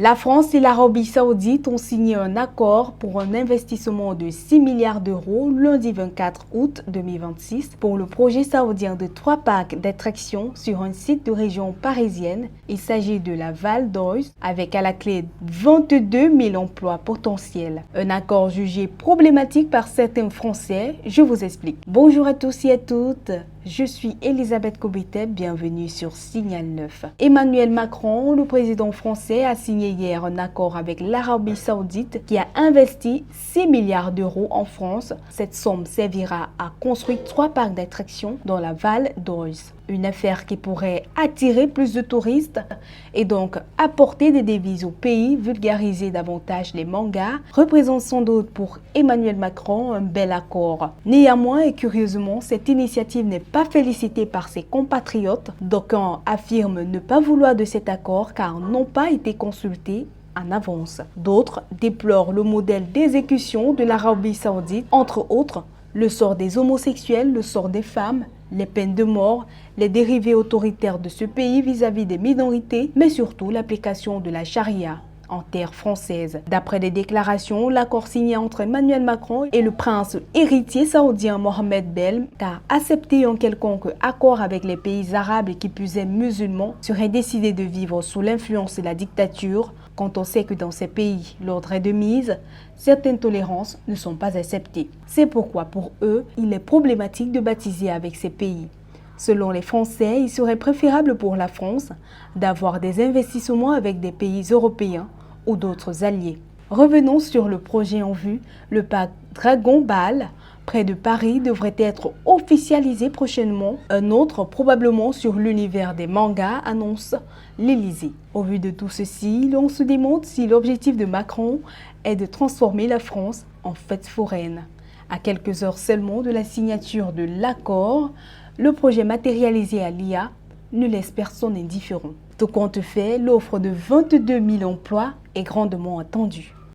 La France et l'Arabie Saoudite ont signé un accord pour un investissement de 6 milliards d'euros lundi 24 août 2026 pour le projet saoudien de 3 parcs d'attractions sur un site de région parisienne. Il s'agit de la Val d'Oise avec à la clé 22 000 emplois potentiels. Un accord jugé problématique par certains Français. Je vous explique. Bonjour à tous et à toutes. Je suis Elisabeth Kobiteb, bienvenue sur Signal 9. Emmanuel Macron, le président français, a signé hier un accord avec l'Arabie Saoudite qui a investi 6 milliards d'euros en France. Cette somme servira à construire 3 parcs d'attractions dans la Val d'Oise. Une affaire qui pourrait attirer plus de touristes et donc apporter des devises au pays, vulgariser davantage les mangas, représente sans doute pour Emmanuel Macron un bel accord. Néanmoins et curieusement, cette initiative n'est pas félicitée par ses compatriotes. D'aucuns affirment ne pas vouloir de cet accord car n'ont pas été consultés en avance. D'autres déplorent le modèle d'exécution de l'Arabie Saoudite, entre autres le sort des homosexuels, le sort des femmes, les peines de mort, les dérivés autoritaires de ce pays vis-à-vis des minorités, mais surtout l'application de la charia en terre française. D'après des déclarations, l'accord signé entre Emmanuel Macron et le prince héritier saoudien Mohammed Ben a accepté un quelconque accord avec les pays arabes et qui plus est musulmans serait décidé de vivre sous l'influence de la dictature quand on sait que dans ces pays, l'ordre est de mise, certaines tolérances ne sont pas acceptées. C'est pourquoi pour eux, il est problématique de baptiser avec ces pays. Selon les Français, il serait préférable pour la France d'avoir des investissements avec des pays européens ou d'autres alliés. Revenons sur le projet en vue. Le parc Dragon Ball, près de Paris, devrait être officialisé prochainement. Un autre, probablement sur l'univers des mangas, annonce l'Élysée. Au vu de tout ceci, l'on se demande si l'objectif de Macron est de transformer la France en fête foraine. À quelques heures seulement de la signature de l'accord, le projet matérialisé à l'IA ne laisse personne indifférent. Tout compte fait, l'offre de 22 000 emplois est grandement attendue.